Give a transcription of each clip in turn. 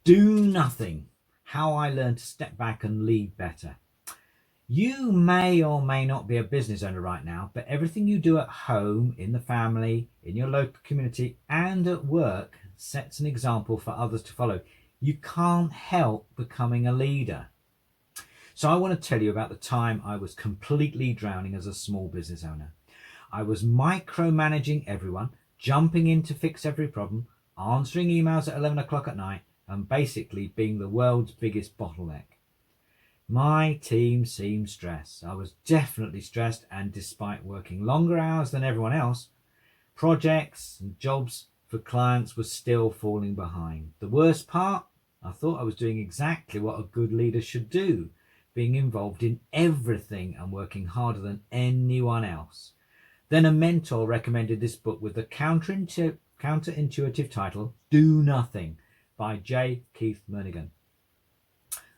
Do nothing. How I learned to step back and lead better. You may or may not be a business owner right now, but everything you do at home, in the family, in your local community, and at work sets an example for others to follow. You can't help becoming a leader. So I want to tell you about the time I was completely drowning as a small business owner. I was micromanaging everyone, jumping in to fix every problem, answering emails at 11 o'clock at night, and basically being the world's biggest bottleneck. My team seemed stressed. I was definitely stressed, and despite working longer hours than everyone else, projects and jobs for clients were still falling behind. The worst part, I thought I was doing exactly what a good leader should do, being involved in everything and working harder than anyone else. Then a mentor recommended this book with the counterintuitive title, Do Nothing, by J Keith Murnighan.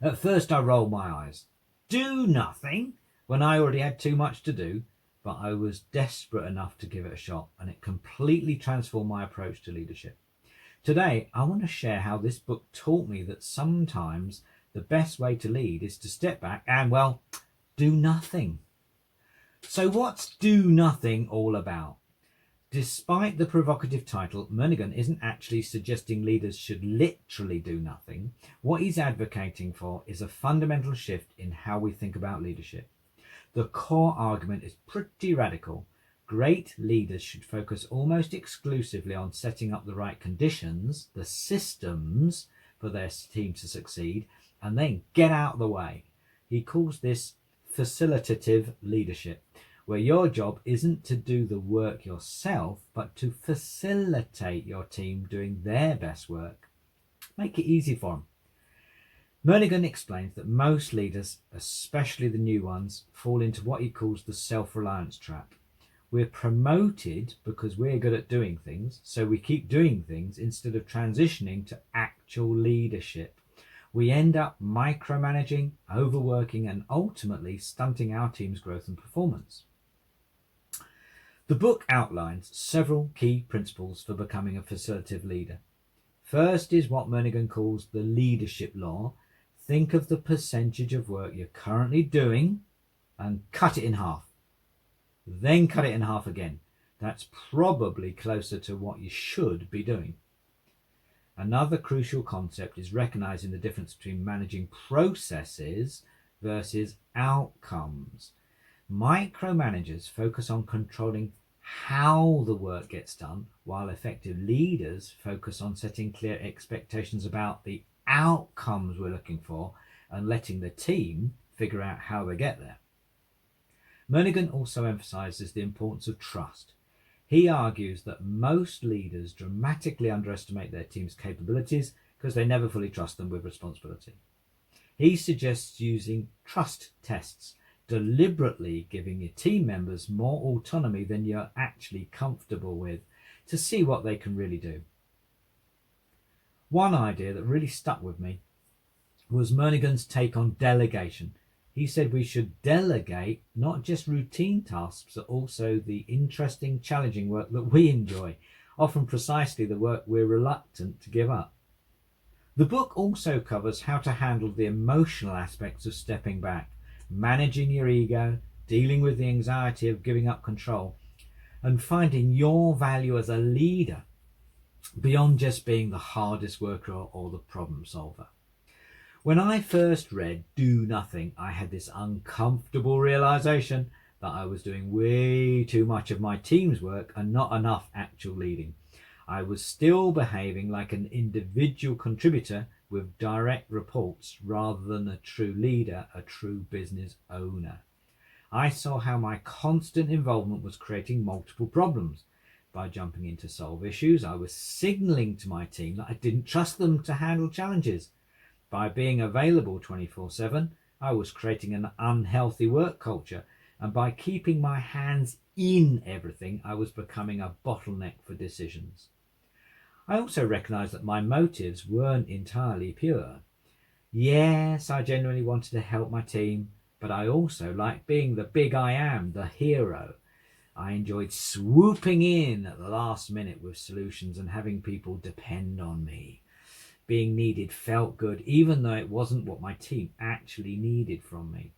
At first I rolled my eyes. Do nothing? When I already had too much to do, but I was desperate enough to give it a shot, and it completely transformed my approach to leadership. Today, I want to share how this book taught me that sometimes the best way to lead is to step back and, well, do nothing. So what's Do Nothing all about? Despite the provocative title, Murnighan isn't actually suggesting leaders should literally do nothing. What he's advocating for is a fundamental shift in how we think about leadership. The core argument is pretty radical. Great leaders should focus almost exclusively on setting up the right conditions, the systems for their team to succeed, and then get out of the way. He calls this facilitative leadership, where your job isn't to do the work yourself, but to facilitate your team doing their best work. Make it easy for them. Murnighan explains that most leaders, especially the new ones, fall into what he calls the self-reliance trap. We're promoted because we're good at doing things, so we keep doing things instead of transitioning to actual leadership. We end up micromanaging, overworking, and ultimately stunting our team's growth and performance. The book outlines several key principles for becoming a facilitative leader. First is what Murnighan calls the leadership law. Think of the percentage of work you're currently doing and cut it in half. Then cut it in half again. That's probably closer to what you should be doing. Another crucial concept is recognizing the difference between managing processes versus outcomes. Micromanagers focus on controlling how the work gets done, while effective leaders focus on setting clear expectations about the outcomes we're looking for and letting the team figure out how they get there. Murnighan also emphasizes the importance of trust. He argues that most leaders dramatically underestimate their team's capabilities because they never fully trust them with responsibility. He suggests using trust tests, deliberately giving your team members more autonomy than you're actually comfortable with to see what they can really do. One idea that really stuck with me was Murnighan's take on delegation. He said we should delegate not just routine tasks, but also the interesting, challenging work that we enjoy, often precisely the work we're reluctant to give up. The book also covers how to handle the emotional aspects of stepping back, managing your ego, dealing with the anxiety of giving up control, and finding your value as a leader beyond just being the hardest worker or the problem solver. When I first read Do Nothing, I had this uncomfortable realization that I was doing way too much of my team's work and not enough actual leading. I was still behaving like an individual contributor with direct reports rather than a true leader, a true business owner. I saw how my constant involvement was creating multiple problems. By jumping in to solve issues, I was signaling to my team that I didn't trust them to handle challenges. By being available 24/7, I was creating an unhealthy work culture, and by keeping my hands in everything, I was becoming a bottleneck for decisions. I also recognized that my motives weren't entirely pure. Yes, I genuinely wanted to help my team, but I also liked being the big I am, the hero. I enjoyed swooping in at the last minute with solutions and having people depend on me. being needed felt good, even though it wasn't what my team actually needed from me.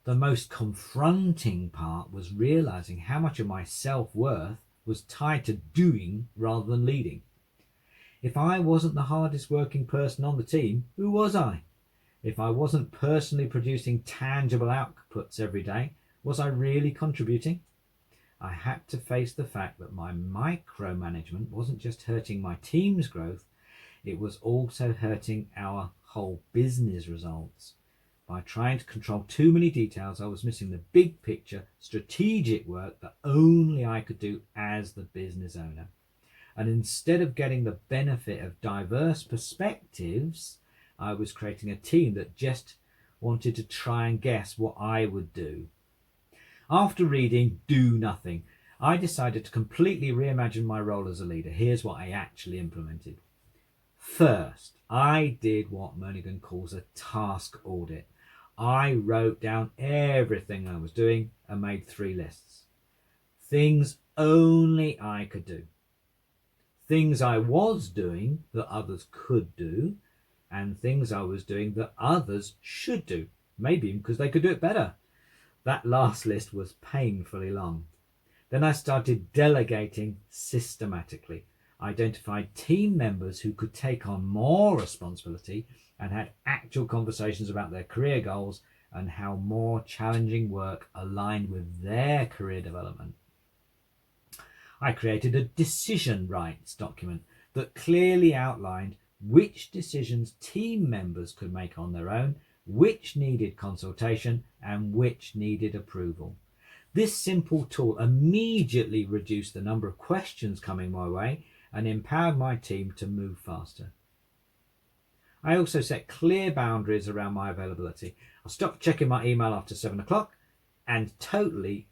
The most confronting part was realizing how much of my self-worth was tied to doing rather than leading. If I wasn't the hardest working person on the team, who was I? If I wasn't personally producing tangible outputs every day, was I really contributing? I had to face the fact that my micromanagement wasn't just hurting my team's growth, it was also hurting our whole business results. By trying to control too many details, I was missing the big picture, strategic work that only I could do as the business owner. And instead of getting the benefit of diverse perspectives, I was creating a team that just wanted to try and guess what I would do. After reading Do Nothing, I decided to completely reimagine my role as a leader. Here's what I actually implemented. First, I did what Murnighan calls a task audit. I wrote down everything I was doing and made 3 lists. Things only I could do. Things I was doing that others could do, and things I was doing that others should do, maybe because they could do it better. That last list was painfully long. Then I started delegating systematically. I identified team members who could take on more responsibility and had actual conversations about their career goals and how more challenging work aligned with their career development. I created a decision rights document that clearly outlined which decisions team members could make on their own, which needed consultation, and which needed approval. This simple tool immediately reduced the number of questions coming my way and empowered my team to move faster. I also set clear boundaries around my availability. I stopped checking my email after 7 o'clock and totally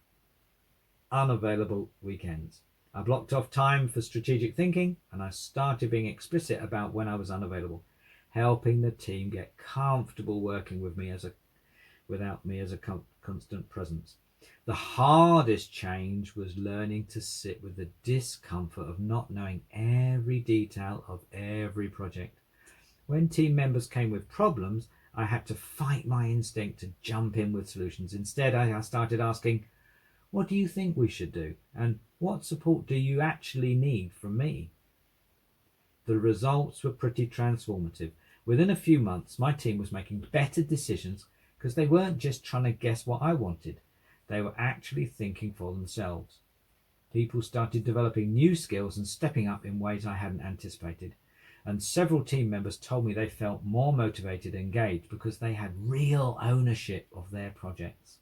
unavailable weekends. I blocked off time for strategic thinking and I started being explicit about when I was unavailable, helping the team get comfortable working with me without me as a constant presence. The hardest change was learning to sit with the discomfort of not knowing every detail of every project. When team members came with problems, I had to fight my instinct to jump in with solutions. Instead, I started asking, what do you think we should do? And what support do you actually need from me? The results were pretty transformative. Within a few months, my team was making better decisions because they weren't just trying to guess what I wanted. They were actually thinking for themselves. People started developing new skills and stepping up in ways I hadn't anticipated. And several team members told me they felt more motivated and engaged because they had real ownership of their projects.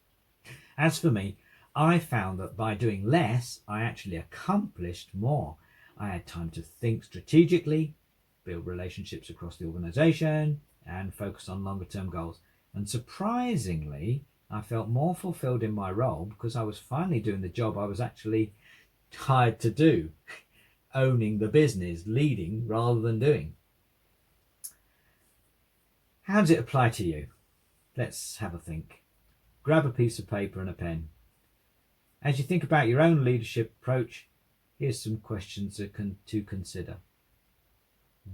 As for me, I found that by doing less, I actually accomplished more. I had time to think strategically, build relationships across the organization, and focus on longer term goals. And surprisingly, I felt more fulfilled in my role because I was finally doing the job I was actually hired to do, owning the business, leading rather than doing. How does it apply to you? Let's have a think. Grab a piece of paper and a pen. As you think about your own leadership approach, here's some questions to consider.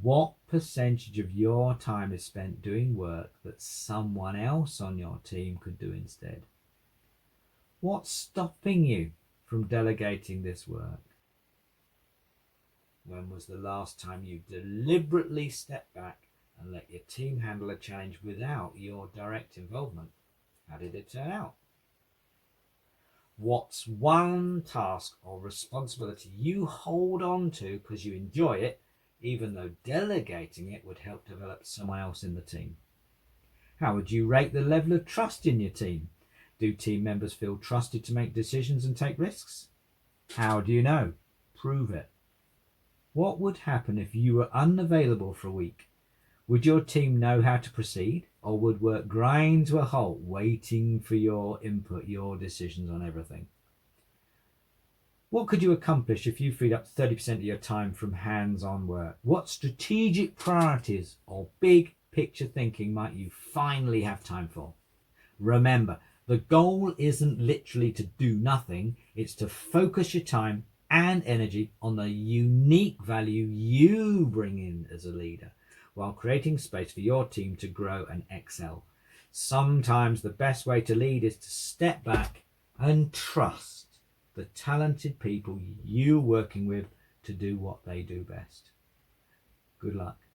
What percentage of your time is spent doing work that someone else on your team could do instead? What's stopping you from delegating this work? When was the last time you deliberately stepped back and let your team handle a challenge without your direct involvement? How did it turn out? What's one task or responsibility you hold on to because you enjoy it, even though delegating it would help develop someone else in the team? How would you rate the level of trust in your team? Do team members feel trusted to make decisions and take risks? How do you know? Prove it. What would happen if you were unavailable for a week? Would your team know how to proceed, or would work grind to a halt waiting for your input, your decisions on everything? What could you accomplish if you freed up 30% of your time from hands-on work? What strategic priorities or big picture thinking might you finally have time for? Remember, the goal isn't literally to do nothing, it's to focus your time, and energy on the unique value you bring in as a leader, while creating space for your team to grow and excel. Sometimes the best way to lead is to step back and trust the talented people you're working with to do what they do best. Good luck.